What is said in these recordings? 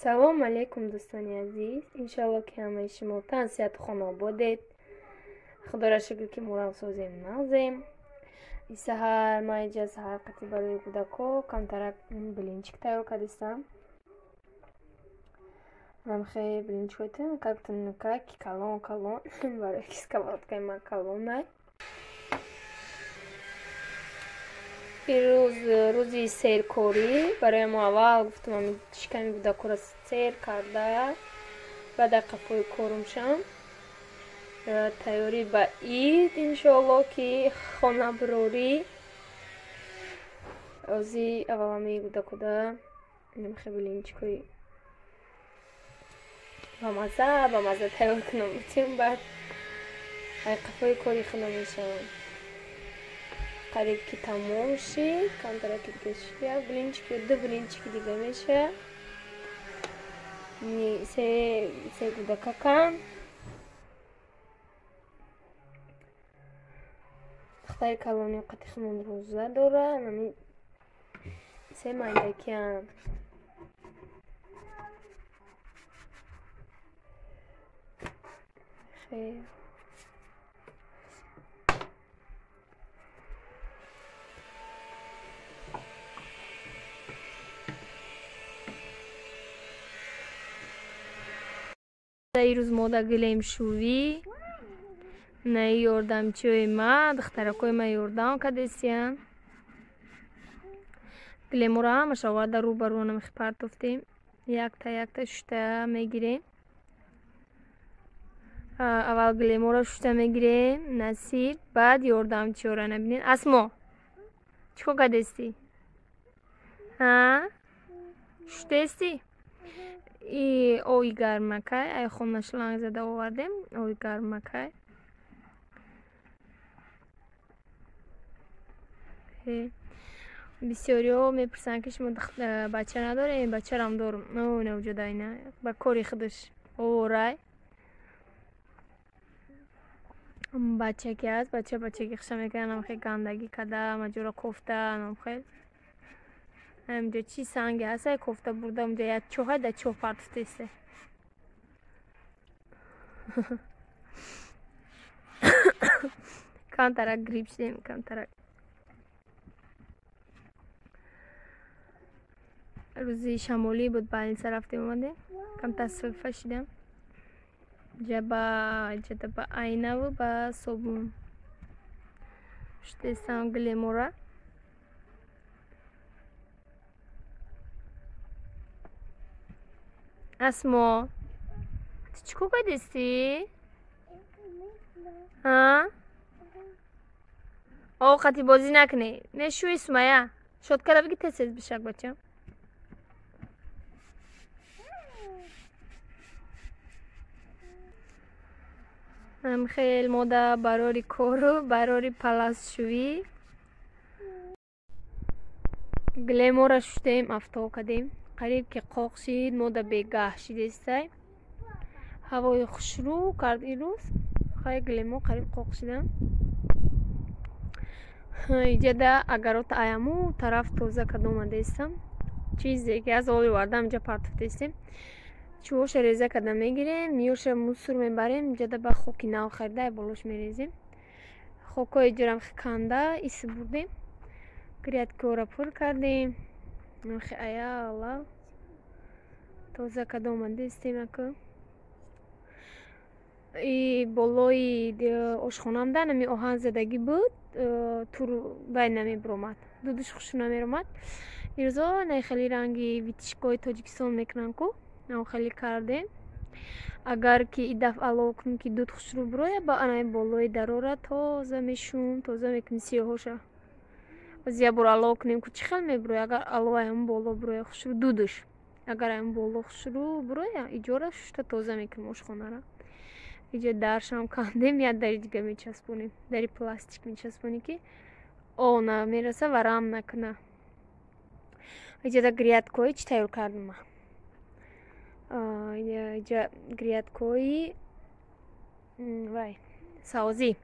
салом алейкум дӯстони азиз, иншалло ки ҳамаи шумо тан сиҳату хонободед. худоро шукр ки морам созем нағзем. Саҳар ман иҷа саҳар қати барои кӯдако камтарак блинчик тайёр кардистам. намхе блинчикотин как-то калон барои ки сковородкаи ман калонай. пирӯз рӯзи серкорӣ барои мо аввал гуфтам ами шиками кӯдакоро сер карда баъд қафои корумшам тайёрӣ ба ид иншоалло ки хонабурорӣ ози аввал ами кӯдакода намхе блинчикои бамаза тайёр кунам бутим баъд ай қафои кори худам мешавам. қариб ки тамом шид, камтараки дига шид, як блинчик ё ду блинчики дига меша. се кӯдакакам духтари калони қати химон рӯза дора, нами се майдакиам. хейр ирӯз мода гилемшувӣ наи ёрдамчиёи ма духтаракои ма ёрдам кардестиян. гилеморо ҳамаша оварда рӯ ба рӯ намихи партофтем. якта шушта мегирем. аввал гилеморо шушта мегирем насиб, баъд ёрдамчиёро. набинед асмо чӣ кор кардестӣ? шуштаестӣ? И ои гармакай ай хона шланг зада овардем. ои гармакай бисёриҳо мепурсанд ки шумо бача надорем. бачарам дорам. навҷодайна ба кори худаш оварай. бачаки аст бачаки хиша мекунад намхе гандагӣ када маҷора кофта намхел ҳамҷо чӣ санге ҳастай кофта бурда унҷа як чоҳай да чоҳ партофтесте. камтарак гриб шидем. камтарак рӯзи шамолӣ буд, больница рафтем омадем. камтар сулфа шидам. ҷаба айнаву ба собун шуштестам гилемора. асмо ту чӣ кор кардестӣ? овқати бозӣ накунӣ. нешӯи сумая шодкара биги тез бишак бачам. намхел мода барори кору барори паласшувӣ. гилемора шуштем афтоҳ кардем. қариб ки қоқ шид мода бегаҳ шидестай. ҳавои хушрӯ кард ирӯз. хай гилемо қариб қоқ шидам. иҷада агарота аяму тараф тоза карда омадестам. чизе ки аз оли вардам иҷа партофтестем. чӯша реза карда мегирем. миёша мусор мебарем. иҷада ба хоки нав харида болош мерезем. хокҳои иҷорам канда иси бурдем. грядкиҳоро пур кардем. нахи аяла тоза карда омадестем. ака и болои ошхонам да нами оҳан задагӣ буд. тур бай намебиромад. дудуш хушу намеромад. ирӯзо най хеле ранги витишкои тоҷикистон мекунанд ку нав хеле кардем. агар ки и дафъа алова кунем ки дуд хушрӯ бироя ба анай болои дарора тоза мешум тоза мекунем сиёҳоша. аз як бор алова кунем ку чӣ хел мебироя. агар алова ам боло бироя хушрӯ дудуш агар ам боло хушрӯ бироя иҷора шушта тоза мекунем ошхонара. иҷа даршам кандем. як дари дига мечаспонем. дари пластик мечаспонем ки о намераса ва рам накуна. иҷада грядкои чӣ тайёр кардам. иҷа грядкои вай савзӣ.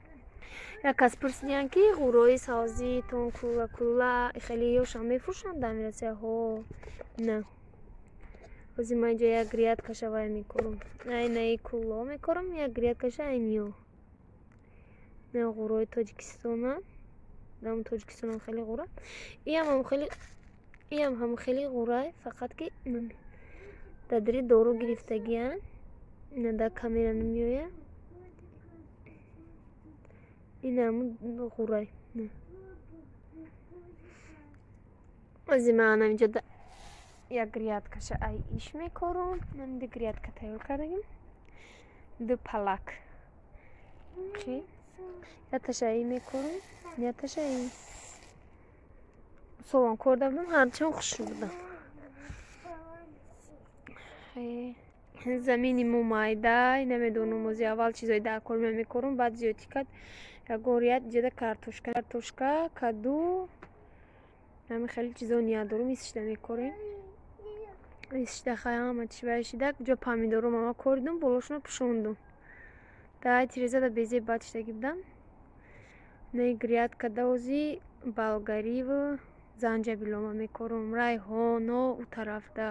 як кас пурсидиянд ки ғурои савзӣ тон кула хеле ёшам мефурӯшанд дамирасияҳо. на ҳозир ман инҷо як грядкаша вай мекорам. Айнаи кулло мекорам, як грядкаша айниё. Не ғурои Тоҷикистона. Дам Тоҷикистонам хеле ғура. Иам ҳам хеле ғурай, фақат ки дадри дору гирифтагиян. Ина да камера намеояд. Инам ғурай. ҳозир ман инҷо як грядкаша ай иш мекорам. Ман ду грядка тайёр кардагим. Ду палак. Яташа ай мекорам. Яташа ай. Солон корда будам, ҳарчанд хуш будам. Замини мо майда, намедонам ҳозир аввал чизои даркор мекорам, баъд зиёдӣ кард. Ягон ряд ҷода картошка, каду, ҳами хеле чизо ниядорум исишда мекорем. Исишда ҳама чӣ байшида, ҷо помидорро мама коридум, болошона пӯшондум. Дай тиреза да безе бачдаги будам. Не грядкада ҳозир болгариву занҷабилома мекорам. Райҳоно у тарафда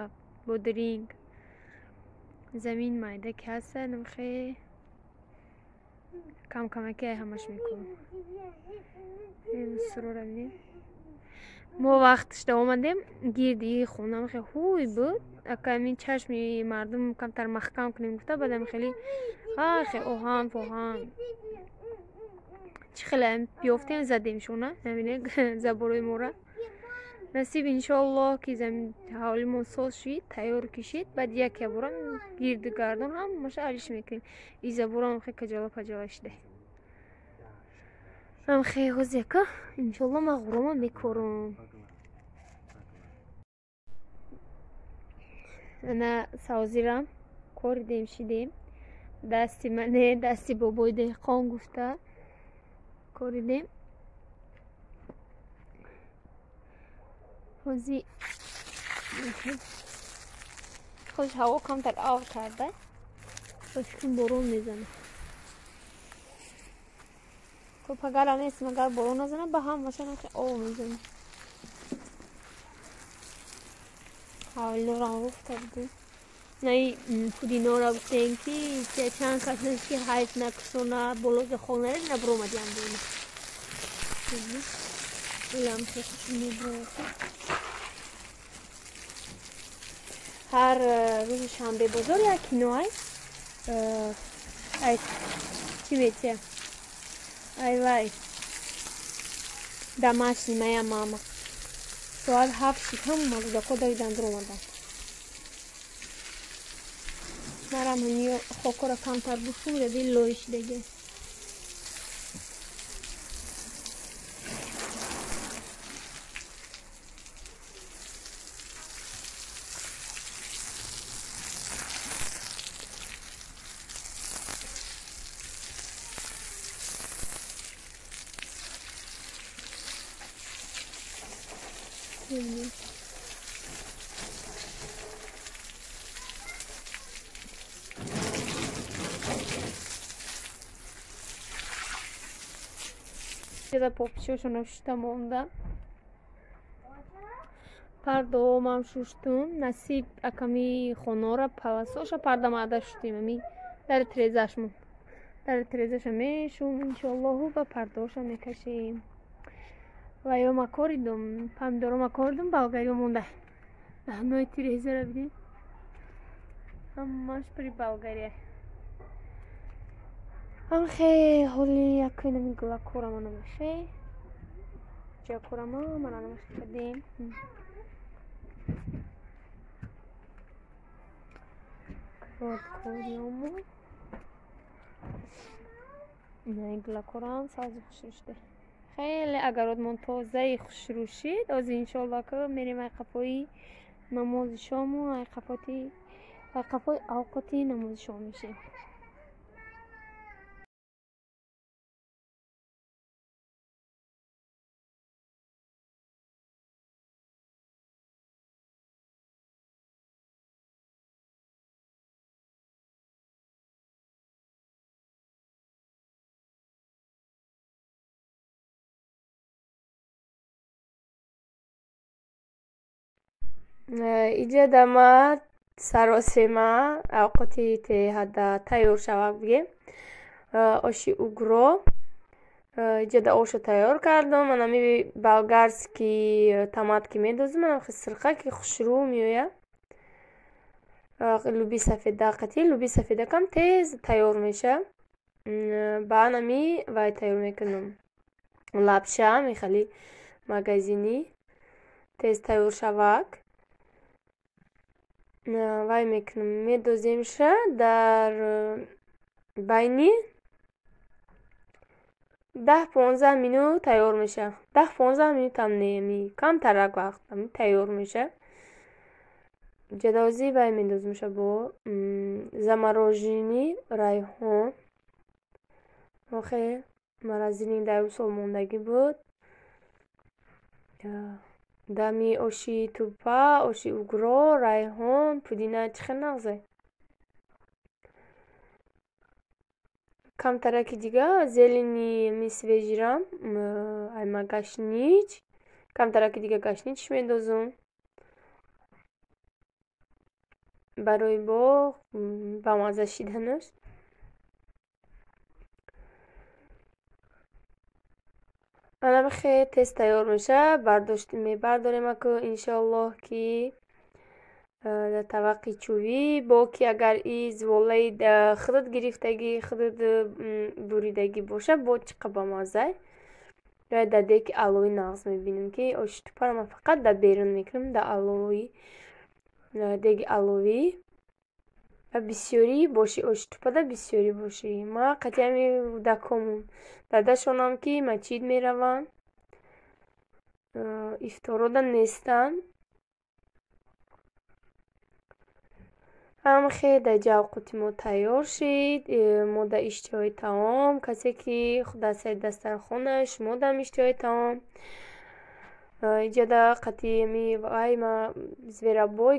бодринг. Замин майда ки ҳаста, намхе камакӣ ҳамаш мекорам. Сурора бинед. Мо вақташда омадем, гирди хона хеле ҳуй буд. Ака мин чашми мардум камтар маҳкам кунем гуфта, баъдам хеле оҳан поҳан. Чӣ хеле биёфтем задем шона, набинед заборои мора. Насиб иншоаллоҳ ки замин ҳавлимон соз шуид, тайёр кишид, баъд як бора гирду гардон ҳамаша алиш мекунем. И заборам хе каҷала шида. Ам хе ҳозир яка иншоаллоҳ ман ғурома мекорам. Ана савзирам коридем шидем. Дасти мане, дасти бобои деҳқон гуфта коридем. ҳозир хош ҳаво камтар авр карда. Башкун борон мезана. Топ агар анестим, агар борон назана, ба ҳамаша нахе об мезана. ҳавлинорам гуфта будем. Наи пудинора гуфтем ки чанд кас нест ки ҳайф накусона, болози хонара набромадиам бӯна. Илам ҳар рӯзи шанбе бозор як кино аст. Чӣ метия? Айвай. Домашний моя мама. Соат 7 ҳамма рӯзако давидан дромадан. Марам ҳамиё хокора камтар бухтум, ради лоишдаги. Ҷода попишошона шуштам омдам. Пардаомам шуштум. Насиб аками хонора паласоша пардамада шуштим. Ами дар трезашмон. Дар трезаша мешум иншоаллоҳу ба пардаоша мекашем. Ваё макоридум, помидоро макоридум, болгариё монда. Нои трезара бинед. Ҳамаш при болгария. Амхе ҳоли якоинами глакорама намехе. Ҷакорама мана намехе кадем. Кордкориому. Наи глакорам савзи хушрушде. Хеле агародмон тозаи хушрушид. Ози иншоаллоҳ ка мерем айқапои намози шому, айқапои авқоти намози шом мешем. Иҷа дама саросима авқоти ҳадда тайёр шавад бигем. Оши угро ҷада ошо тайёр кардам. Манами болгарский томатки медозам. Манам хи сирқа ки хушрӯ меояд. Луби сафеда қати луби сафеда кам тез тайёр мешавад. ба анами вай тайёр мекунам. Лапша мехали магазини тез тайёр шавад. Вай мекунам медоземша дар байни 10-15 минут тайёр мешавад. 10-15 минут ҳам не, камтарак вақт тайёр мешавад. ҷадози вай медозимша бо заморожени райҳон. охе морозилник дар 2 сол мондагӣ буд. дами оши тупа, оши угро, райҳон, пудина чӣ хел нағзай. камтараки дига зелени ми свежирам, айма гашнич, камтараки дига гашнич медозам. барои ба мазза шиданаш. анам хеле тез тайёр мешавад. Мебардорем аку иншоаллоҳ ки дар таваққи чӯвӣ бо ки агар и зволаи худат гирифтагӣ худат буридагӣ бошад бо чӣ қа бамаззай. ва дар деги алои нағз мебинем ки оши тупаро ман фақат дар берун мекунам, дар алои деги аловӣ. ва бисёрӣ боши оши тупада бисёрӣ боши. Ман қатъиями кӯдакомон дадашонам ки масҷид мераванд, ифторода нестанд. ҳам хеле дар ҷавқути мо тайёр шид. Мо дар иштиҳои таом, касе ки худ дар сари дастархона, шумо дар иштиҳои таом. Ҷада қатъиями вай ма зверобой